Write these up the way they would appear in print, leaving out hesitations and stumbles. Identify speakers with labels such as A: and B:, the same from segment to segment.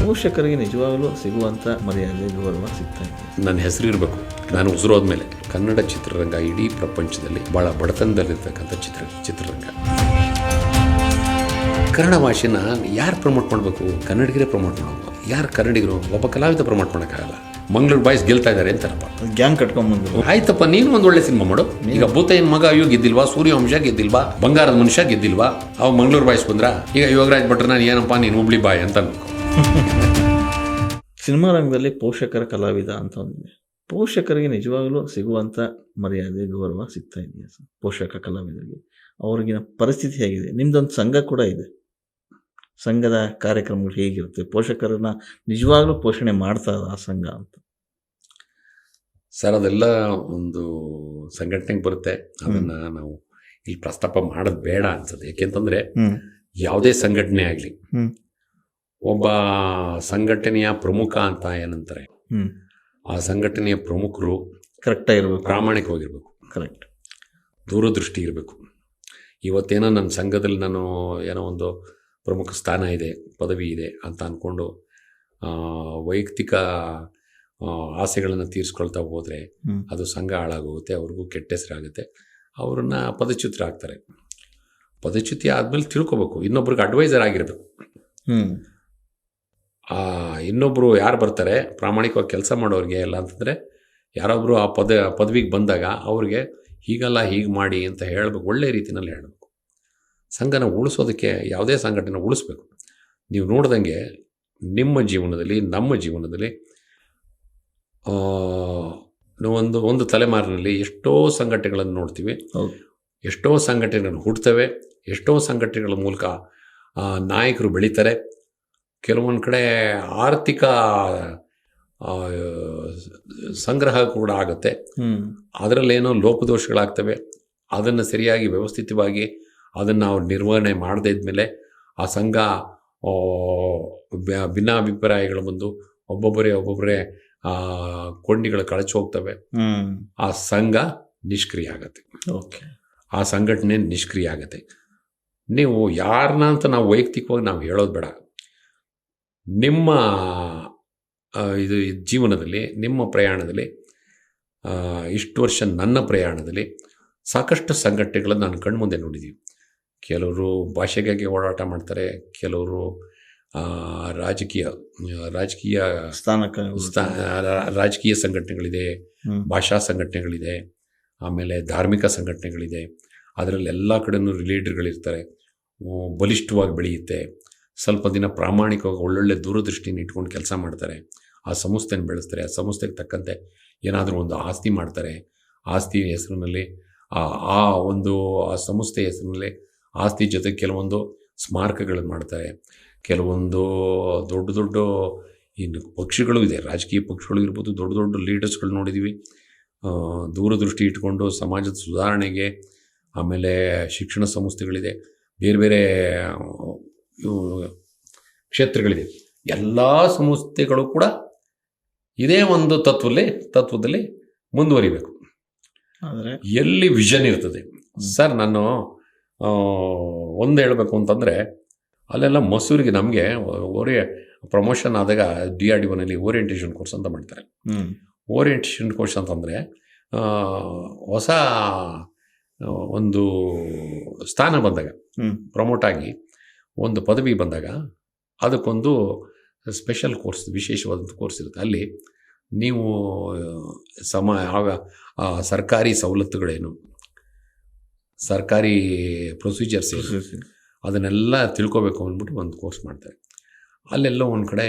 A: ಪೋಷಕರಿಗೆ ನಿಜವಾಗಲೂ ಸಿಗುವಂಥ ಮರ್ಯಾದೆ ಗೌರವ ಸಿಗ್ತಾ ಇದೆ.
B: ನನ್ನ ಹೆಸರು ಇರಬೇಕು. ನಾನು ಉಸಿರೋದ್ಮೇಲೆ ಕನ್ನಡ ಚಿತ್ರರಂಗ ಇಡೀ ಪ್ರಪಂಚದಲ್ಲಿ ಭಾಳ ಬಡತನದಲ್ಲಿರ್ತಕ್ಕಂಥ ಚಿತ್ರರಂಗ. ಕನ್ನಡ ಭಾಷೆನ ಯಾರು ಪ್ರಮೋಟ್ ಮಾಡಬೇಕು? ಕನ್ನಡಿಗರೇ ಪ್ರಮೋಟ್ ಮಾಡಬೇಕು. ಯಾರು ಕನ್ನಡಿಗರು? ಒಬ್ಬ ಕಲಾವಿದ ಪ್ರಮೋಟ್ ಮಾಡೋಕ್ಕಾಗಲ್ಲ. ಮಂಗಳೂರು ಬಾಯ್ಸ್ ಗೆಲ್ತಾ ಇದ್ದಾರೆ ಅಂತಾರಪ್ಪ,
A: ಗ್ಯಾಂಗ್ ಕಟ್ಕೊಂಡ್ಬಂದು.
B: ಆಯ್ತಪ್ಪ, ನೀನು ಒಂದು ಒಳ್ಳೆ ಸಿನಿಮಾ ಮಾಡು. ಈಗ ಭೂತಯ್ಯನ ಮಗ ಅಯ್ಯೋ ಗೆದ್ದಿಲ್ವಾ? ಸೂರ್ಯವಂಶ ಗೆದ್ದಿಲ್ವಾ? ಬಂಗಾರದ ಮನುಷ್ಯ ಗೆದ್ದಿಲ್ವಾ? ಅವ್ ಮಂಗಳೂರು ಬಾಯ್ಸ್ ಬಂದ್ರ? ಈಗ ಯೋಗರಾಜ್ ಭಟ್ರ ನಾನು ಏನಪ್ಪ ನೀನು ಹುಬ್ಳಿ ಬಾಯ್ ಅಂತ ಅನ್ಕೋ.
A: ಸಿನಿಮಾ ರಂಗದಲ್ಲಿ ಪೋಷಕರ ಕಲಾವಿದ ಅಂತ ಒಂದಿದೆ. ಪೋಷಕರಿಗೆ ನಿಜವಾಗಲೂ ಸಿಗುವಂಥ ಮರ್ಯಾದೆ ಗೌರವ ಸಿಗ್ತಾ ಇದೆಯಾ ಸರ್? ಪೋಷಕ ಕಲಾವಿದರಿಗೆ ಅವ್ರಿಗಿನ ಪರಿಸ್ಥಿತಿ ಹೇಗಿದೆ? ನಿಮ್ದೊಂದು ಸಂಘ ಕೂಡ ಇದೆ. ಸಂಘದ ಕಾರ್ಯಕ್ರಮಗಳು ಹೇಗಿರುತ್ತೆ? ಪೋಷಕರನ್ನ ನಿಜವಾಗ್ಲೂ ಪೋಷಣೆ ಮಾಡ್ತದ ಆ ಸಂಘ ಅಂತ?
B: ಸರ್, ಅದೆಲ್ಲ ಒಂದು ಸಂಘಟನೆಗೆ ಬರುತ್ತೆ. ಅದನ್ನ ನಾವು ಇಲ್ಲಿ ಪ್ರಸ್ತಾಪ ಮಾಡೋದು ಬೇಡ ಅನ್ಸುತ್ತೆ. ಯಾಕೆಂತಂದ್ರೆ ಯಾವುದೇ ಸಂಘಟನೆ ಆಗಲಿ, ಒಬ್ಬ ಸಂಘಟನೆಯ ಪ್ರಮುಖ ಅಂತ ಏನಂತಾರೆ, ಆ ಸಂಘಟನೆಯ ಪ್ರಮುಖರು
A: ಕರೆಕ್ಟಾಗಿರ್ಬೇಕು,
B: ಪ್ರಾಮಾಣಿಕವಾಗಿರ್ಬೇಕು,
A: ಕರೆಕ್ಟ್
B: ದೂರದೃಷ್ಟಿ ಇರಬೇಕು. ಇವತ್ತೇನೋ ನನ್ನ ಸಂಘದಲ್ಲಿ ನಾನು ಏನೋ ಒಂದು ಪ್ರಮುಖ ಸ್ಥಾನ ಇದೆ, ಪದವಿ ಇದೆ ಅಂತ ಅಂದ್ಕೊಂಡು ವೈಯಕ್ತಿಕ ಆಸೆಗಳನ್ನು ತೀರಿಸ್ಕೊಳ್ತಾ ಹೋದರೆ ಅದು ಸಂಘ ಹಾಳಾಗೋಗುತ್ತೆ, ಅವ್ರಿಗೂ ಕೆಟ್ಟ ಹೆಸರಾಗುತ್ತೆ, ಅವ್ರನ್ನ ಪದಚ್ಯುತಿ ಆಗ್ತಾರೆ. ಪದಚ್ಯುತಿ ಆದಮೇಲೆ ತಿಳ್ಕೊಬೇಕು, ಇನ್ನೊಬ್ರಿಗೆ ಅಡ್ವೈಸರ್ ಆಗಿರಬೇಕು. ಇನ್ನೊಬ್ಬರು ಯಾರು ಬರ್ತಾರೆ ಪ್ರಾಮಾಣಿಕವಾಗಿ ಕೆಲಸ ಮಾಡೋರಿಗೆ ಎಲ್ಲ ಅಂತಂದರೆ, ಯಾರೊಬ್ಬರು ಆ ಪದವಿಗೆ ಬಂದಾಗ ಅವ್ರಿಗೆ ಹೀಗಲ್ಲ ಹೀಗೆ ಮಾಡಿ ಅಂತ ಹೇಳಬೇಕು, ಒಳ್ಳೆ ರೀತಿಯಲ್ಲಿ ಹೇಳಬೇಕು. ಸಂಘನ ಉಳಿಸೋದಕ್ಕೆ ಯಾವುದೇ ಸಂಘಟನೆ ಉಳಿಸ್ಬೇಕು. ನೀವು ನೋಡ್ದಂಗೆ ನಿಮ್ಮ ಜೀವನದಲ್ಲಿ, ನಮ್ಮ ಜೀವನದಲ್ಲಿ ಒಂದು ತಲೆಮಾರಿನಲ್ಲಿ ಎಷ್ಟೋ ಸಂಘಟನೆಗಳನ್ನು ನೋಡ್ತೀವಿ. ಎಷ್ಟೋ ಸಂಘಟನೆಗಳು ಹುಡ್ತವೆ, ಎಷ್ಟೋ ಸಂಘಟನೆಗಳ ಮೂಲಕ ನಾಯಕರು ಬೆಳೀತಾರೆ. ಕೆಲವೊಂದು ಕಡೆ ಆರ್ಥಿಕ ಸಂಗ್ರಹ ಕೂಡ ಆಗುತ್ತೆ. ಅದರಲ್ಲೇನೋ ಲೋಪದೋಷಗಳಾಗ್ತವೆ. ಅದನ್ನು ಸರಿಯಾಗಿ ವ್ಯವಸ್ಥಿತವಾಗಿ ಅದನ್ನು ಅವ್ರು ನಿರ್ವಹಣೆ ಮಾಡದೇ ಇದ್ಮೇಲೆ ಆ ಸಂಘ ಭಿನ್ನಾಭಿಪ್ರಾಯಗಳು ಬಂದು ಒಬ್ಬೊಬ್ಬರೇ ಕೊಂಡಿಗಳು ಕಳಚಿ ಹೋಗ್ತವೆ. ಆ ಸಂಘ ನಿಷ್ಕ್ರಿಯ ಆಗತ್ತೆ. ಆ ಸಂಘಟನೆ ನಿಷ್ಕ್ರಿಯ ಆಗತ್ತೆ. ನೀವು ಯಾರನ್ನ ಅಂತ ನಾವು ವೈಯಕ್ತಿಕವಾಗಿ ನಾವು ಹೇಳೋದು ಬೇಡ. ನಿಮ್ಮ ಇದು ಜೀವನದಲ್ಲಿ, ನಿಮ್ಮ ಪ್ರಯಾಣದಲ್ಲಿ, ಇಷ್ಟು ವರ್ಷ ನನ್ನ ಪ್ರಯಾಣದಲ್ಲಿ ಸಾಕಷ್ಟು ಸಂಘಟನೆಗಳನ್ನು ನಾನು ಕಣ್ಮುಂದೆ ನೋಡಿದ್ದೀವಿ. ಕೆಲವರು ಭಾಷೆಗಾಗಿ ಹೋರಾಟ ಮಾಡ್ತಾರೆ, ಕೆಲವರು ರಾಜಕೀಯ ರಾಜಕೀಯ ಸಂಘಟನೆಗಳಿದೆ, ಭಾಷಾ ಸಂಘಟನೆಗಳಿದೆ, ಆಮೇಲೆ ಧಾರ್ಮಿಕ ಸಂಘಟನೆಗಳಿದೆ. ಅದರಲ್ಲಿ ಎಲ್ಲ ಕಡೆಯೂ ಲೀಡರ್ಗಳಿರ್ತಾರೆ. ಬಲಿಷ್ಠವಾಗಿ ಬೆಳೆಯುತ್ತೆ. ಸ್ವಲ್ಪ ದಿನ ಪ್ರಾಮಾಣಿಕವಾಗಿ ಒಳ್ಳೊಳ್ಳೆ ದೂರದೃಷ್ಟಿನ ಇಟ್ಕೊಂಡು ಕೆಲಸ ಮಾಡ್ತಾರೆ. ಆ ಸಂಸ್ಥೆನ ಬೆಳೆಸ್ತಾರೆ. ಆ ಸಂಸ್ಥೆಗೆ ತಕ್ಕಂತೆ ಏನಾದರೂ ಒಂದು ಆಸ್ತಿ ಮಾಡ್ತಾರೆ. ಆಸ್ತಿ ಹೆಸರಿನಲ್ಲಿ ಆ ಸಂಸ್ಥೆ ಹೆಸರಿನಲ್ಲಿ ಆಸ್ತಿ ಜೊತೆ ಕೆಲವೊಂದು ಸ್ಮಾರಕಗಳನ್ನು ಮಾಡ್ತಾರೆ. ಕೆಲವೊಂದು ದೊಡ್ಡ ಇನ್ನು ಪಕ್ಷಗಳು ಇದೆ, ರಾಜಕೀಯ ಪಕ್ಷಗಳು ಇರ್ಬೋದು, ದೊಡ್ಡ ಲೀಡರ್ಸ್ಗಳು ನೋಡಿದ್ದೀವಿ. ದೂರದೃಷ್ಟಿ ಇಟ್ಕೊಂಡು ಸಮಾಜದ ಸುಧಾರಣೆಗೆ, ಆಮೇಲೆ ಶಿಕ್ಷಣ ಸಂಸ್ಥೆಗಳಿದೆ, ಬೇರೆ ಬೇರೆ ಕ್ಷೇತ್ರಗಳಿದೆ. ಎಲ್ಲ ಸಂಸ್ಥೆಗಳು ಕೂಡ ಇದೇ ಒಂದು ತತ್ವದಲ್ಲಿ ಮುಂದುವರಿಬೇಕು. ಎಲ್ಲಿ ವಿಷನ್ ಇರ್ತದೆ ಸರ್. ನಾನು ಒಂದು ಹೇಳಬೇಕು ಅಂತಂದರೆ, ಅಲ್ಲೆಲ್ಲ ಮಸೂರಿಗೆ ನಮಗೆ ಪ್ರಮೋಷನ್ ಆದಾಗ DRDOನಲ್ಲಿ ಓರಿಯೆಂಟೇಷನ್ ಕೋರ್ಸ್ ಅಂತ ಮಾಡ್ತಾರೆ. ಓರಿಯೆಂಟೇಷನ್ ಕೋರ್ಸ್ ಅಂತಂದರೆ ಹೊಸ ಒಂದು ಸ್ಥಾನ ಬಂದಾಗ, ಪ್ರಮೋಟ್ ಆಗಿ ಒಂದು ಪದವಿ ಬಂದಾಗ ಅದಕ್ಕೊಂದು ಸ್ಪೆಷಲ್ ಕೋರ್ಸ್, ವಿಶೇಷವಾದಂಥ ಕೋರ್ಸ್ ಇರುತ್ತೆ. ಅಲ್ಲಿ ನೀವು ಸರ್ಕಾರಿ ಸವಲತ್ತುಗಳೇನು, ಸರ್ಕಾರಿ ಪ್ರೊಸೀಜರ್ಸ್ ಏನು, ಅದನ್ನೆಲ್ಲ ತಿಳ್ಕೊಬೇಕು ಅಂದ್ಬಿಟ್ಟು ಒಂದು ಕೋರ್ಸ್ ಮಾಡ್ತಾರೆ. ಅಲ್ಲೆಲ್ಲ ಒಂದು ಕಡೆ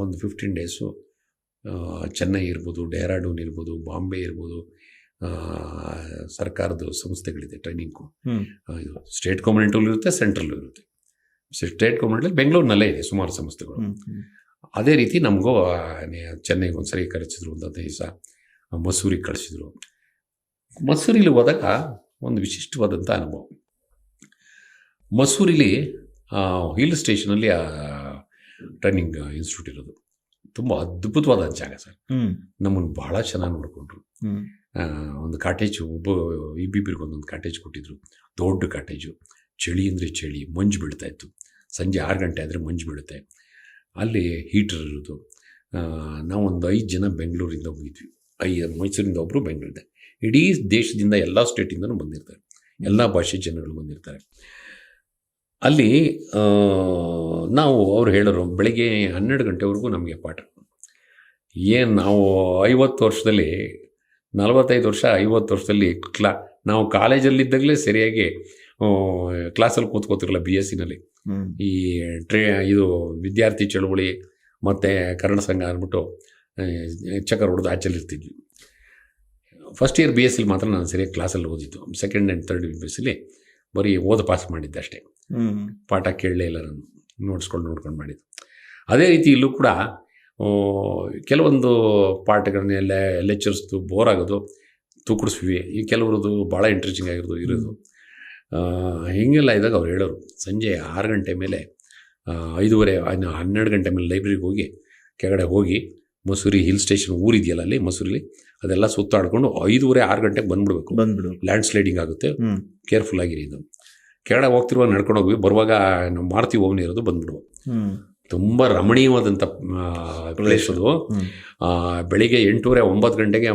B: ಒಂದು 15 ಡೇಸು ಚೆನ್ನೈ ಇರ್ಬೋದು, ಡೆಹ್ರಾಡೂನ್ ಇರ್ಬೋದು, ಬಾಂಬೆ ಇರ್ಬೋದು, ಸರ್ಕಾರದ ಸಂಸ್ಥೆಗಳಿದೆ ಟ್ರೈನಿಂಗು. ಇದು ಸ್ಟೇಟ್ ಗೌರ್ಮೆಂಟಲ್ಲೂ ಇರುತ್ತೆ, ಸೆಂಟ್ರಲ್ಲೂ ಇರುತ್ತೆ. ಸ್ಟೇಟ್ ಗೌರ್ಮೆಂಟಲ್ಲಿ ಬೆಂಗಳೂರಿನಲ್ಲೇ ಇದೆ ಸುಮಾರು ಸಂಸ್ಥೆಗಳು. ಅದೇ ರೀತಿ ನಮಗೂ ಚೆನ್ನೈಗೆ ಒಂದು ಸರಿ ಕರೆಸಿದ್ರು, ಒಂದು 15 ದಿವಸ ಮಸೂರಿಗೆ ಕಳಿಸಿದ್ರು. ಮಸೂರಿಲಿ ಹೋದಾಗ ಒಂದು ವಿಶಿಷ್ಟವಾದಂಥ ಅನುಭವ. ಮಸೂರಿಲಿ ಹಿಲ್ ಸ್ಟೇಷನಲ್ಲಿ ಟ್ರೈನಿಂಗ್ ಇನ್ಸ್ಟಿಟ್ಯೂಟ್ ಇರೋದು. ತುಂಬ ಅದ್ಭುತವಾದ ಜಾಗ ಸರ್. ನಮ್ಮನ್ನು ಭಾಳ ಚೆನ್ನಾಗಿ ನೋಡಿಕೊಂಡ್ರು. ಒಂದು ಕಾಟೇಜು, ಇಬ್ಬಿಬ್ಬರಿಗೆ ಒಂದೊಂದು ಕಾಟೇಜ್ ಕೊಟ್ಟಿದ್ರು. ದೊಡ್ಡ ಕಾಟೇಜು. ಚಳಿ ಅಂದರೆ ಚಳಿ, ಮಂಜು ಬೀಳ್ತಾಯಿತ್ತು. ಸಂಜೆ 6 ಗಂಟೆ ಆದರೆ ಮಂಜು ಬೀಳುತ್ತೆ. ಅಲ್ಲಿ ಹೀಟರ್ ಇರೋದು. ನಾವೊಂದು 5 ಜನ ಬೆಂಗಳೂರಿಂದ ಹೋಗಿದ್ವಿ, ಮೈಸೂರಿಂದ ಒಬ್ಬರು ಬೆಂಗಳೂರಿಂದ. ಇಡೀ ದೇಶದಿಂದ ಎಲ್ಲ ಸ್ಟೇಟಿಂದನೂ ಬಂದಿರ್ತಾರೆ, ಎಲ್ಲ ಭಾಷೆ ಜನಗಳು ಬಂದಿರ್ತಾರೆ. ಅಲ್ಲಿ ನಾವು ಅವ್ರು ಹೇಳೋರು ಬೆಳಗ್ಗೆ 12 ಗಂಟೆವರೆಗೂ ನಮಗೆ ಪಾಠ. ಏನು ನಾವು 50 ವರ್ಷದಲ್ಲಿ 45 ವರ್ಷ 50 ವರ್ಷದಲ್ಲಿ ನಾವು ಕಾಲೇಜಲ್ಲಿದ್ದಾಗಲೇ ಸರಿಯಾಗಿ ಕ್ಲಾಸಲ್ಲಿ ಕೂತ್ಕೋತಿರಲ್ಲ. BSc ಈ ಇದು ವಿದ್ಯಾರ್ಥಿ ಚಳುವಳಿ ಮತ್ತು ಕನ್ನಡ ಸಂಘ ಅಂದ್ಬಿಟ್ಟು ಚಕ್ಕರ್ ಹೊಡೆದು ಆಚೆಲಿರ್ತಿದ್ವಿ. ಫಸ್ಟ್ ಇಯರ್ BSc ಮಾತ್ರ ನಾನು ಸರಿಯಾಗಿ ಕ್ಲಾಸಲ್ಲಿ ಓದಿದ್ದು. ಸೆಕೆಂಡ್ ಆ್ಯಂಡ್ ಥರ್ಡ್ BSc ಬರೀ ಪಾಸ್ ಮಾಡಿದ್ದೆ ಅಷ್ಟೇ, ಪಾಠ ಕೇಳಲೇ ಇಲ್ಲ, ನಾನು ನೋಡ್ಕೊಂಡು ಮಾಡಿದ್ದು. ಅದೇ ರೀತಿ ಇಲ್ಲೂ ಕೂಡ ಕೆಲವೊಂದು ಪಾಠಗಳನ್ನೆಲ್ಲ ಲೆಕ್ಚರ್ಸ್ದು ಬೋರ್ ಆಗೋದು ತೂಕಡಿಸ್ವಿ, ಈ ಕೆಲವ್ರದ್ದು ಭಾಳ ಇಂಟ್ರೆಸ್ಟಿಂಗ್ ಆಗಿರೋದು ಇರೋದು. ಹೀಗೆಲ್ಲ ಇದ್ದಾಗ ಅವ್ರು ಹೇಳೋರು ಸಂಜೆ 6 ಗಂಟೆ ಮೇಲೆ 5:30 12 ಗಂಟೆ ಮೇಲೆ ಲೈಬ್ರರಿಗೆ ಹೋಗಿ ಕೆಳಗಡೆ ಹೋಗಿ ಮಸೂರಿ ಹಿಲ್ ಸ್ಟೇಷನ್ ಊರಿದೆಯಲ್ಲ ಅಲ್ಲಿ ಮಸೂರಿಲಿ, ಅದೆಲ್ಲ ಸುತ್ತಾಡ್ಕೊಂಡು 5:30 6 ಗಂಟೆಗೆ ಬಂದ್ಬಿಡ್ಬೇಕು. ಲ್ಯಾಂಡ್ ಸ್ಲೈಡಿಂಗ್ ಆಗುತ್ತೆ, ಕೇರ್ಫುಲ್ ಆಗಿರಿ. ಇದು ಕೆಳಗಡೆ ಹೋಗ್ತಿರುವಾಗ ನಡ್ಕೊಂಡು ಹೋಗಿ, ಬರುವಾಗ ನಾವು ಮಾರುತಿ ಓಮ್ನಿ ಇರೋದು ಬಂದ್ಬಿಡುವ. ತುಂಬ ರಮಣೀಯವಾದಂಥ ಪ್ಲೇಸ್ ಅದು. ಬೆಳಿಗ್ಗೆ 8:30 9 ಗಂಟೆಗೆ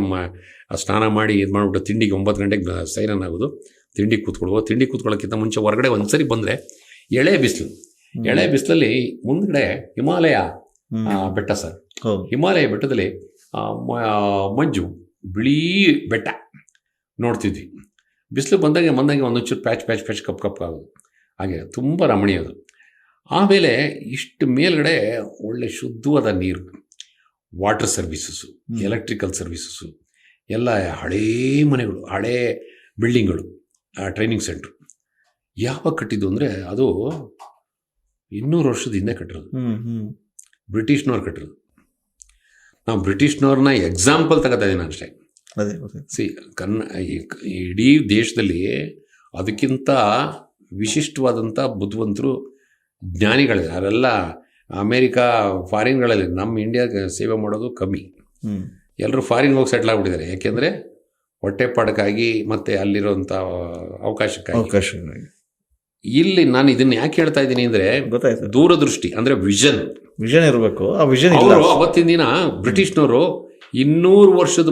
B: ಸ್ನಾನ ಮಾಡಿ ಇದು ಮಾಡಿಬಿಟ್ಟು ತಿಂಡಿಗೆ 9 ಗಂಟೆಗೆ ಸೈರನ್ ಆಗೋದು, ತಿಂಡಿ ಕೂತ್ಕೊಳ್ಳೋಕ್ಕಿಂತ ಮುಂಚೆ ಹೊರಗಡೆ ಒಂದ್ಸರಿ ಬಂದರೆ ಎಳೆ ಬಿಸಿಲಲ್ಲಿ ಮುಂದ್ಗಡೆ ಹಿಮಾಲಯ ಬೆಟ್ಟ ಸರ್, ಹಿಮಾಲಯ ಬೆಟ್ಟದಲ್ಲಿ ಮಂಜು ಬಿಳಿ ಬೆಟ್ಟ ನೋಡ್ತಿದ್ವಿ. ಬಿಸಿಲು ಬಂದಂಗೆ ಒಂದೊಂಚೂರು ಪ್ಯಾಚ್ ಕಪ್ ಆಗೋದು, ಹಾಗೆ ತುಂಬ ರಮಣೀಯ ಅದು. ಆಮೇಲೆ ಇಷ್ಟು ಮೇಲ್ಗಡೆ ಒಳ್ಳೆ ಶುದ್ಧವಾದ ನೀರು, ವಾಟರ್ ಸರ್ವೀಸಸ್ಸು, ಎಲೆಕ್ಟ್ರಿಕಲ್ ಸರ್ವೀಸಸ್ಸು, ಎಲ್ಲ ಹಳೇ ಮನೆಗಳು, ಹಳೇ ಬಿಲ್ಡಿಂಗ್ಗಳು, ಟ್ರೈನಿಂಗ್ ಸೆಂಟ್ರು. ಯಾವಾಗ ಕಟ್ಟಿದ್ದು ಅಂದರೆ ಅದು 200 ವರ್ಷದ ಹಿಂದೆ ಕಟ್ಟಿರೋದು, ಬ್ರಿಟಿಷ್ನವ್ರು ಕಟ್ಟಿರೋದು. ನಾವು ಬ್ರಿಟಿಷ್ನವ್ರನ್ನ ಎಕ್ಸಾಂಪಲ್ ತಗೋತಾ ಇದ್ದೀನಿ ಅಷ್ಟೇ. ಇಡೀ ದೇಶದಲ್ಲಿ ಅದಕ್ಕಿಂತ ವಿಶಿಷ್ಟವಾದಂಥ ಬುದ್ಧಿವಂತರು ಜ್ಞಾನಿಗಳಿದೆ. ಅವರೆಲ್ಲ ಅಮೇರಿಕಾ ಫಾರಿನ್ಗಳಲ್ಲಿ, ನಮ್ಮ ಇಂಡಿಯಾಗೆ ಸೇವೆ ಮಾಡೋದು ಕಮ್ಮಿ. ಎಲ್ಲರೂ ಫಾರಿನ್ಗೆ ಹೋಗಿ ಸೆಟ್ಲ್ ಆಗಿಬಿಟ್ಟಿದ್ದಾರೆ. ಯಾಕೆಂದರೆ ಹೊಟ್ಟೆಪಾಡಕ್ಕಾಗಿ ಮತ್ತು ಅಲ್ಲಿರೋಂಥ ಅವಕಾಶಕ್ಕಾಗಿ. ಇಲ್ಲಿ ನಾನು ಇದನ್ನು ಯಾಕೆ ಹೇಳ್ತಾ ಇದ್ದೀನಿ ಅಂದರೆ, ದೂರದೃಷ್ಟಿ ಅಂದರೆ ವಿಷನ್
A: ಇರಬೇಕು. ಆ ವಿಷನ್
B: ಅವರು ಅವತ್ತಿನ ದಿನ ಬ್ರಿಟಿಷ್ನವರು 200 ವರ್ಷದ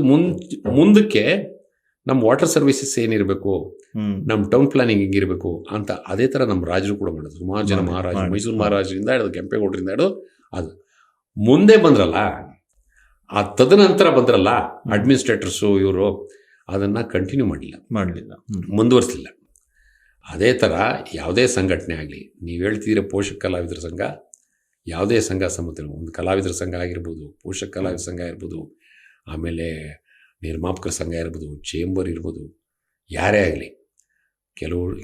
B: ಮುಂದಕ್ಕೆ ನಮ್ಮ ವಾಟರ್ ಸರ್ವಿಸಸ್ ಏನಿರಬೇಕು, ನಮ್ಮ ಟೌನ್ ಪ್ಲಾನಿಂಗ್ ಹಿಂಗಿರಬೇಕು ಅಂತ ಅದೇ ಥರ ನಮ್ಮ ರಾಜರು ಕೂಡ ಮಾಡೋದು. ಸುಮಾರು ಜನ ಮಹಾರಾಜರು, ಮೈಸೂರು ಮಹಾರಾಜರಿಂದ ಹಿಡಿದು ಕೆಂಪೇಗೌಡರಿಂದ ಹಿಡಿದು ಅದು ಮುಂದೆ ಬಂದ್ರಲ್ಲ, ಆ ತದನಂತರ ಬಂದ್ರಲ್ಲ ಅಡ್ಮಿನಿಸ್ಟ್ರೇಟರ್ಸು, ಇವರು ಅದನ್ನು ಕಂಟಿನ್ಯೂ ಮಾಡಲಿಲ್ಲ, ಮುಂದುವರಿಸಲಿಲ್ಲ. ಅದೇ ಥರ ಯಾವುದೇ ಸಂಘಟನೆ ಆಗಲಿ, ನೀವು ಹೇಳ್ತಿದ್ದೀರ ಪೋಷಕ ಕಲಾವಿದರ ಸಂಘ, ಯಾವುದೇ ಸಂಘ ಸಂಸ್ಥೆ, ಒಂದು ಕಲಾವಿದರ ಸಂಘ ಆಗಿರ್ಬೋದು, ಪೋಷಕ ಕಲಾವಿದರ ಸಂಘ ಇರ್ಬೋದು, ಆಮೇಲೆ ನಿರ್ಮಾಪಕರ ಸಂಘ ಇರ್ಬೋದು, ಚೇಂಬರ್ ಇರ್ಬೋದು, ಯಾರೇ ಆಗಲಿ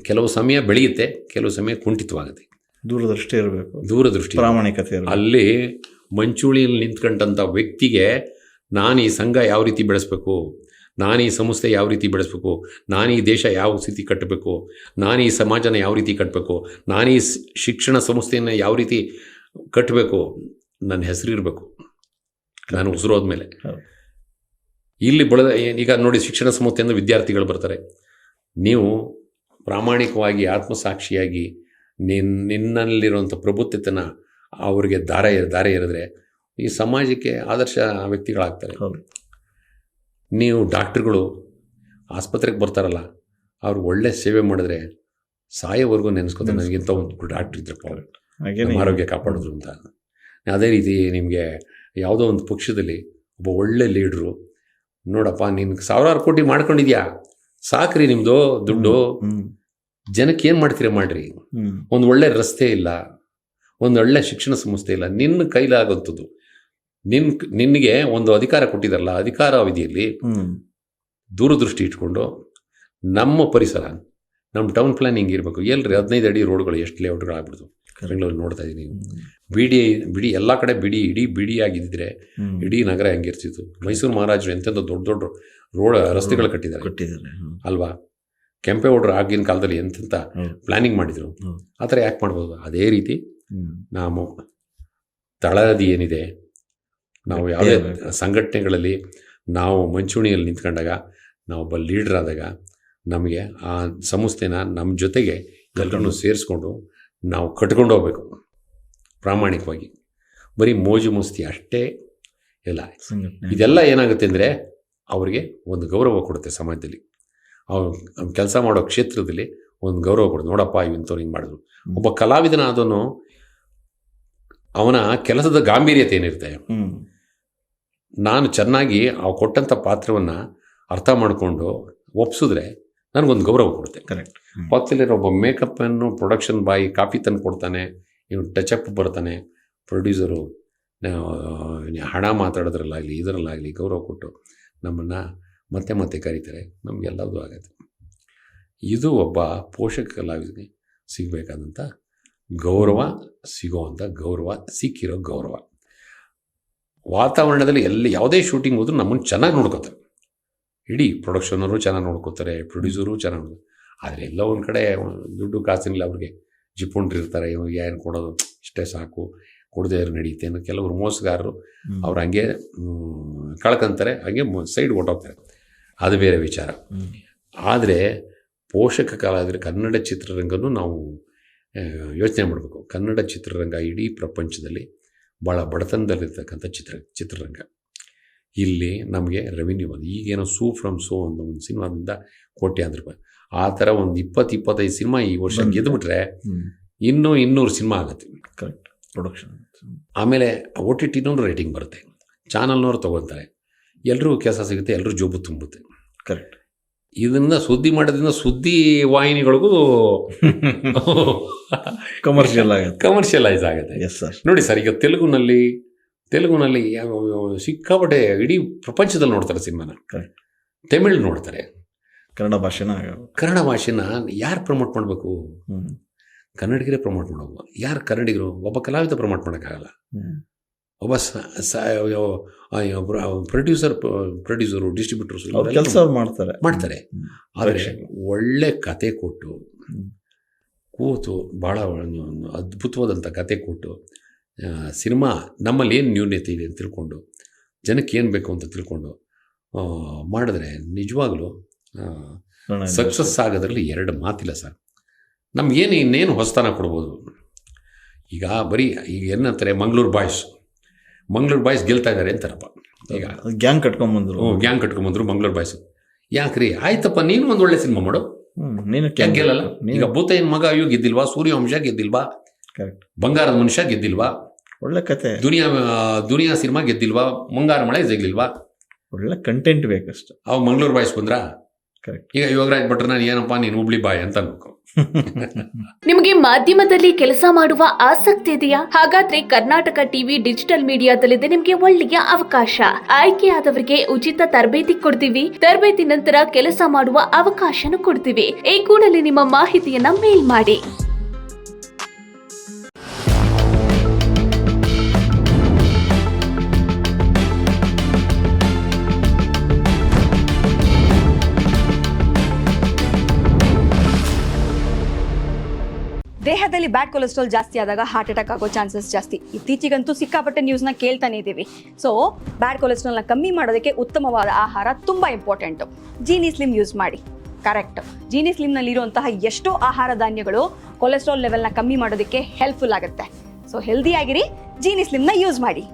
B: ಕೆಲವು ಸಮಯ ಬೆಳೆಯುತ್ತೆ, ಕೆಲವು ಸಮಯ ಕುಂಠಿತವಾಗುತ್ತೆ.
A: ದೂರದೃಷ್ಟಿ ಇರಬೇಕು,
B: ದೂರದೃಷ್ಟಿ,
A: ಪ್ರಾಮಾಣಿಕತೆ.
B: ಅಲ್ಲಿ ಮಂಚೂಳಿಯಲ್ಲಿ ನಿಂತ್ಕೊಂಡಂಥ ವ್ಯಕ್ತಿಗೆ ನಾನು ಈ ಸಂಘ ಯಾವ ರೀತಿ ಬೆಳೆಸಬೇಕು, ನಾನು ಈ ಸಂಸ್ಥೆ ಯಾವ ರೀತಿ ಬೆಳೆಸಬೇಕು, ನಾನು ಈ ದೇಶ ಯಾವ ಸ್ಥಿತಿ ಕಟ್ಟಬೇಕು, ನಾನು ಈ ಸಮಾಜನ ಯಾವ ರೀತಿ ಕಟ್ಟಬೇಕು, ನಾನು ಈ ಶಿಕ್ಷಣ ಸಂಸ್ಥೆಯನ್ನು ಯಾವ ರೀತಿ ಕಟ್ಟಬೇಕು, ನನ್ನ ಹೆಸರು ಇರಬೇಕು ನಾನು ಉಸಿರೋದ್ಮೇಲೆ. ಇಲ್ಲಿ ಈಗ ನೋಡಿ, ಶಿಕ್ಷಣ ಸಂಸ್ಥೆಯಿಂದ ವಿದ್ಯಾರ್ಥಿಗಳು ಬರ್ತಾರೆ. ನೀವು ಪ್ರಾಮಾಣಿಕವಾಗಿ ಆತ್ಮಸಾಕ್ಷಿಯಾಗಿ ನಿನ್ನಲ್ಲಿರುವಂಥ ಪ್ರಬುದ್ಧತೆನ ಅವರಿಗೆ ದಾರೆ ಎರೆದ್ರೆ ಈ ಸಮಾಜಕ್ಕೆ ಆದರ್ಶ ವ್ಯಕ್ತಿಗಳಾಗ್ತಾರೆ. ನೀವು ಡಾಕ್ಟ್ರುಗಳು ಆಸ್ಪತ್ರೆಗೆ ಬರ್ತಾರಲ್ಲ, ಅವ್ರು ಒಳ್ಳೆ ಸೇವೆ ಮಾಡಿದ್ರೆ ಸಾಯೋವರೆಗೂ ನೆನೆಸ್ಕೊತಾರೆ, ನನಗಿಂತ ಒಂದು ಡಾಕ್ಟ್ರ್ ಇದ್ರಪ್ಪ ನಮ್ಮ ಆರೋಗ್ಯ ಕಾಪಾಡಿದ್ರು ಅಂತ. ಅದೇ ರೀತಿ ನಿಮಗೆ ಯಾವುದೋ ಒಂದು ಪಕ್ಷದಲ್ಲಿ ಒಬ್ಬ ಒಳ್ಳೆ ಲೀಡ್ರು, ನೋಡಪ್ಪ ನೀನು 1000 ಕೋಟಿ ಮಾಡ್ಕೊಂಡಿದ್ಯಾ, ಸಾಕ್ರಿ ನಿಮ್ಮದು ದುಡ್ಡು, ಜನಕ್ಕೆ ಏನು ಮಾಡ್ತೀರಾ ಮಾಡ್ರಿ. ಒಂದು ಒಳ್ಳೆ ರಸ್ತೆ ಇಲ್ಲ, ಒಂದು ಒಳ್ಳೆ ಶಿಕ್ಷಣ ಸಂಸ್ಥೆ ಇಲ್ಲ, ನಿನ್ನ ಕೈಲಾಗುವಂಥದ್ದು, ನಿನಗೆ ಒಂದು ಅಧಿಕಾರ ಕೊಟ್ಟಿದ್ದಾರಲ್ಲ, ಅಧಿಕಾರ ಅವಧಿಯಲ್ಲಿ ದೂರದೃಷ್ಟಿ ಇಟ್ಕೊಂಡು ನಮ್ಮ ಪರಿಸರ, ನಮ್ಮ ಟೌನ್ ಪ್ಲಾನಿಂಗ್ ಇರಬೇಕು. ಎಲ್ರಿ 15 ಅಡಿ ರೋಡ್ಗಳು ಎಷ್ಟು ಲೇಔಟ್ಗಳು ಆಗ್ಬಿಡ್ತು ಬೆಂಗಳೂರು ನೋಡ್ತಾ ಇದ್ದೀನಿ. ಬಿಡಿ ಎಲ್ಲ ಕಡೆ ಬಿಡಿ ಆಗಿದ್ದರೆ ಇಡೀ ನಗರ ಹೆಂಗಿರ್ತಿತ್ತು. ಮೈಸೂರು ಮಹಾರಾಜರು ಎಂತೆಂಥ ದೊಡ್ಡ ರಸ್ತೆಗಳು ಕಟ್ಟಿದ್ದಾರೆ ಅಲ್ವಾ. ಕೆಂಪೇಗೌಡರು ಆಗಿನ ಕಾಲದಲ್ಲಿ ಎಂತೆಂಥ ಪ್ಲಾನಿಂಗ್ ಮಾಡಿದರು. ಆ ಥರ ಯಾಕೆ ಮಾಡ್ಬೋದು? ಅದೇ ರೀತಿ ನಾವು ತಳಹದಿ ಏನಿದೆ, ನಾವು ಯಾವುದೇ ಸಂಘಟನೆಗಳಲ್ಲಿ ನಾವು ಮಂಚೂಣಿಯಲ್ಲಿ ನಿಂತ್ಕೊಂಡಾಗ, ನಾವು ಒಬ್ಬ ಲೀಡರ್ ಆದಾಗ, ನಮಗೆ ಆ ಸಂಸ್ಥೆನ ನಮ್ಮ ಜೊತೆಗೆ ಎಲ್ಲರನ್ನೂ ಸೇರಿಸ್ಕೊಂಡು ನಾವು ಕಟ್ಕೊಂಡು ಹೋಗ್ಬೇಕು ಪ್ರಾಮಾಣಿಕವಾಗಿ. ಬರೀ ಮೋಜು ಮಸ್ತಿ ಅಷ್ಟೇ ಇಲ್ಲ.
A: ಸಂಘಟನೆ
B: ಇದೆಲ್ಲ ಏನಾಗುತ್ತೆ ಅಂದರೆ ಅವರಿಗೆ ಒಂದು ಗೌರವ ಕೊಡುತ್ತೆ ಸಮಾಜದಲ್ಲಿ, ಅವ್ರು ಕೆಲಸ ಮಾಡೋ ಕ್ಷೇತ್ರದಲ್ಲಿ ಒಂದು ಗೌರವ ಕೊಡುತ್ತೆ. ನೋಡಪ್ಪ ಇವಂಥವ್ರು ಹಿಂಗೆ ಮಾಡಿದ್ರು. ಒಬ್ಬ ಕಲಾವಿದನ ಅದನ್ನು ಅವನ ಕೆಲಸದ ಗಾಂಭೀರ್ಯತೆ ಏನಿರುತ್ತೆ, ನಾನು ಚೆನ್ನಾಗಿ ಅವು ಕೊಟ್ಟಂಥ ಪಾತ್ರವನ್ನು ಅರ್ಥ ಮಾಡಿಕೊಂಡು ಒಪ್ಸಿದ್ರೆ ನನಗೊಂದು ಗೌರವ ಕೊಡುತ್ತೆ.
A: ಕರೆಕ್ಟ್.
B: ಪಕ್ಕದಲ್ಲಿರೋ ಒಬ್ಬ ಮೇಕಪ್ಪನ್ನು ಪ್ರೊಡಕ್ಷನ್ ಬಾಯಿ ಕಾಫಿ ತಂದು ಕೊಡ್ತಾನೆ, ಇವನು ಟಚಪ್ ಬರ್ತಾನೆ, ಪ್ರೊಡ್ಯೂಸರು ಹಣ ಮಾತಾಡೋದ್ರಲ್ಲಾಗಲಿ ಇದರಲ್ಲಾಗಲಿ ಗೌರವ ಕೊಟ್ಟು ನಮ್ಮನ್ನು ಮತ್ತೆ ಮತ್ತೆ ಕರೀತಾರೆ, ನಮಗೆಲ್ಲದೂ ಆಗುತ್ತೆ. ಇದು ಒಬ್ಬ ಪೋಷಕ ಕಲಾವಿದನಿಗೆ ಸಿಗಬೇಕಾದಂಥ ಗೌರವ, ಸಿಗೋವಂಥ ಗೌರವ, ಸಿಕ್ಕಿರೋ ಗೌರವ. ವಾತಾವರಣದಲ್ಲಿ ಯಾವುದೇ ಶೂಟಿಂಗ್ ಹೋದ್ರೂ ನಮ್ಮನ್ನು ಚೆನ್ನಾಗಿ ನೋಡ್ಕೋತಾರೆ. ಇಡೀ ಪ್ರೊಡಕ್ಷನರು ಚೆನ್ನಾಗಿ ನೋಡ್ಕೋತಾರೆ, ಪ್ರೊಡ್ಯೂಸರು ಚೆನ್ನಾಗಿ ನೋಡ್ತಾರೆ. ಆದರೆ ಎಲ್ಲ ಒಂದು ಕಡೆ ದುಡ್ಡು ಕಾಸಿನಿಲ್ಲ ಅವ್ರಿಗೆ, ಜಿಪುಂಡ್ರಿರ್ತಾರೆ, ಇವಾಗ ಏನು ಕೊಡೋದು ಇಷ್ಟೇ ಸಾಕು, ಕೊಡದೇ ನಡೆಯುತ್ತೆ ಅನ್ನೋ ಕೆಲವರು ಮೋಸಗಾರರು ಅವ್ರು ಹಂಗೆ ಕಳ್ಕೊಂತಾರೆ, ಹಂಗೆ ಸೈಡ್ ಹೊಟ್ಟೋಗ್ತಾರೆ. ಅದು ಬೇರೆ ವಿಚಾರ. ಆದರೆ ಪೋಷಕ ಕಲಾವಿದರು ಕನ್ನಡ ಚಿತ್ರರಂಗನೂ ನಾವು ಯೋಚನೆ ಮಾಡಬೇಕು. ಕನ್ನಡ ಚಿತ್ರರಂಗ ಇಡೀ ಪ್ರಪಂಚದಲ್ಲಿ ಭಾಳ ಬಡತನದಲ್ಲಿರ್ತಕ್ಕಂಥ ಚಿತ್ರರಂಗ. ಇಲ್ಲಿ ನಮಗೆ ರೆವಿನ್ಯೂ ಬಂದು ಈಗೇನೋ ಸೂ ಫ್ರಮ್ ಸೋ ಅಂತ ಒಂದು ಸಿನಿಮಾದಿಂದ ಕೋಟ್ಯಾಂತರ ರೂಪಾಯಿ, ಆ ಥರ ಒಂದು 20-25 ಸಿನಿಮಾ ಈ ವರ್ಷ ಗೆದ್ದುಬಿಟ್ರೆ ಇನ್ನೂ 200 ಸಿನಿಮಾ ಆಗುತ್ತೆ.
A: ಕರೆಕ್ಟ್. ಪ್ರೊಡಕ್ಷನ್.
B: ಆಮೇಲೆ OTT ರೇಟಿಂಗ್ ಬರುತ್ತೆ, ಚಾನಲ್ನವ್ರು ತೊಗೊತಾರೆ, ಎಲ್ರಿಗೂ ಕೆಲಸ ಸಿಗುತ್ತೆ, ಎಲ್ಲರೂ ಜೋಬು ತುಂಬುತ್ತೆ.
A: ಕರೆಕ್ಟ್.
B: ಇದನ್ನು ಸುದ್ದಿ ಮಾಡೋದ್ರಿಂದ ಸುದ್ದಿ ವಾಹಿನಿಗಳಿಗೂ ಕಮರ್ಷಿಯಲೈಸ್ ಆಗುತ್ತೆ.
A: Yes sir.
B: ನೋಡಿ ಸರ್, ಈಗ ತೆಲುಗುನಲ್ಲಿ ಸಿಕ್ಕಾಪಟ್ಟೆ ಇಡೀ ಪ್ರಪಂಚದಲ್ಲಿ ನೋಡ್ತಾರೆ ಸಿನಿಮಾನ.
A: ಕರೆಕ್ಟ್.
B: ತಮಿಳ್ ನೋಡ್ತಾರೆ,
A: ಕನ್ನಡ
B: ಭಾಷೆನ ಯಾರು ಪ್ರಮೋಟ್ ಮಾಡಬೇಕು? ಕನ್ನಡಿಗರೇ ಪ್ರಮೋಟ್ ಮಾಡಬೇಕು. ಯಾರು ಕನ್ನಡಿಗರು? ಒಬ್ಬ ಕಲಾವಿದ ಪ್ರಮೋಟ್ ಮಾಡೋಕ್ಕಾಗಲ್ಲ. ಒಬ್ಬ ಪ್ರೊಡ್ಯೂಸರು ಡಿಸ್ಟ್ರಿಬ್ಯೂಟರ್ಸ್
A: ಕೆಲಸ ಮಾಡ್ತಾರೆ.
B: ಆದರೆ ಒಳ್ಳೆ ಕತೆ ಕೊಟ್ಟು ಕೂತು ಭಾಳ ಅದ್ಭುತವಾದಂಥ ಕತೆ ಕೊಟ್ಟು ಸಿನಿಮಾ ನಮ್ಮಲ್ಲಿ ಏನು ನ್ಯೂನ್ಯತೆ ಇದೆ ಅಂತ ತಿಳ್ಕೊಂಡು, ಜನಕ್ಕೆ ಏನು ಬೇಕು ಅಂತ ತಿಳ್ಕೊಂಡು ಮಾಡಿದ್ರೆ ನಿಜವಾಗ್ಲೂ ಸಕ್ಸಸ್ ಆಗೋದ್ರಲ್ಲಿ ಎರಡು ಮಾತಿಲ್ಲ ಸರ್. ನಮಗೇನು ಇನ್ನೇನು ಹೊಸತನ ಕೊಡ್ಬೋದು. ಈಗ ಏನಂತಾರೆ, ಮಂಗಳೂರು ಬಾಯ್ಸ್ ಗೆಲ್ತಾ ಇದ್ದಾರೆ ಅಂತಾರಪ್ಪ. ಈಗ
A: ಗ್ಯಾಂಗ್ ಕಟ್ಕೊಂಡ್ಬಂದ್ರು
B: ಮಂಗಳೂರು ಬಾಯ್ಸ್. ಯಾಕ್ರಿ? ಆಯ್ತಪ್ಪ, ನೀನು ಒಂದು ಒಳ್ಳೆ ಸಿನಿಮಾ ಮಾಡು,
A: ನೀನು
B: ಗೆಲ್ಲಲ್ಲ. ಈಗ ಭೂತಯ್ಯನ ಮಗ ಅಯ್ಯೋ ಗೆದ್ದಿಲ್ವಾ? ಸೂರ್ಯವಂಶ ಗೆದ್ದಿಲ್ವಾ? ಬಂಗಾರದ ಮನುಷ್ಯ ಗೆದ್ದಿಲ್ವಾ?
A: ಒಳ್ಳೆ ಕತೆ.
B: ದುನಿಯಾ ಸಿನಿಮಾ ಗೆದ್ದಿಲ್ವಾ? ಮುಂಗಾರು ಮಳೆ ಜಗ್ಲಿಲ್ವಾ?
A: ಒಳ್ಳೆ ಕಂಟೆಂಟ್ ಬೇಕಷ್ಟು.
B: ಅವಾಗ ಮಂಗಳೂರು ಬಾಯ್ಸ್ ಬಂದ್ರ.
A: ಕರೆಕ್ಟ್.
B: ಈಗ ಯೋಗರಾಜ್ ಭಟ್ರು ನಾನು ಏನಪ್ಪ ನೀನು ಹುಬ್ಳಿ ಬಾಯ್ ಅಂತ ಅನ್ಬೇಕು.
C: ನಿಮಗೆ ಮಾಧ್ಯಮದಲ್ಲಿ ಕೆಲಸ ಮಾಡುವ ಆಸಕ್ತಿ ಇದೆಯಾ? ಹಾಗಾದ್ರೆ ಕರ್ನಾಟಕ ಟಿವಿ ಡಿಜಿಟಲ್ ಮೀಡಿಯಾದಲ್ಲಿದೆ ನಿಮಗೆ ಒಳ್ಳೆಯ ಅವಕಾಶ. ಆಯ್ಕೆಯಾದವರಿಗೆ ಉಚಿತ ತರಬೇತಿ ಕೊಡ್ತೀವಿ. ತರಬೇತಿ ನಂತರ ಕೆಲಸ ಮಾಡುವ ಅವಕಾಶನೂ ಕೊಡ್ತೀವಿ. ಈ ಕೂಡಲೇ ನಿಮ್ಮ ಮಾಹಿತಿಯನ್ನ ಮೇಲ್ ಮಾಡಿ.
D: ದೇಹದಲ್ಲಿ ಬ್ಯಾಡ್ ಕೊಲೆಸ್ಟ್ರಾಲ್ ಜಾಸ್ತಿ ಆದಾಗ ಹಾರ್ಟ್ ಅಟ್ಯಾಕ್ ಆಗೋ ಚಾನ್ಸಸ್ ಜಾಸ್ತಿ. ಇತ್ತೀಚೆಗಂತೂ ಸಿಕ್ಕಾಪಟ್ಟೆ ನ್ಯೂಸ್ನ ಕೇಳ್ತಾನೆ ಇದ್ದೀವಿ. ಸೊ ಬ್ಯಾಡ್ ಕೊಲೆಸ್ಟ್ರಾಲ್ನ ಕಮ್ಮಿ ಮಾಡೋದಕ್ಕೆ ಉತ್ತಮವಾದ ಆಹಾರ ತುಂಬ ಇಂಪಾರ್ಟೆಂಟು. ಜೀನಿ ಸ್ಲಿಮ್ ಯೂಸ್ ಮಾಡಿ. ಕರೆಕ್ಟ್. ಜೀನಿ ಸ್ಲಿಮ್ನಲ್ಲಿರುವಂತಹ ಎಷ್ಟೋ ಆಹಾರ ಧಾನ್ಯಗಳು ಕೊಲೆಸ್ಟ್ರಾಲ್ ಲೆವೆಲ್ನ ಕಮ್ಮಿ ಮಾಡೋದಕ್ಕೆ ಹೆಲ್ಪ್ಫುಲ್ ಆಗುತ್ತೆ. ಸೊ ಹೆಲ್ದಿ ಆಗಿರಿ, ಜೀನಿ ಸ್ಲಿಮ್ನ ಯೂಸ್ ಮಾಡಿ.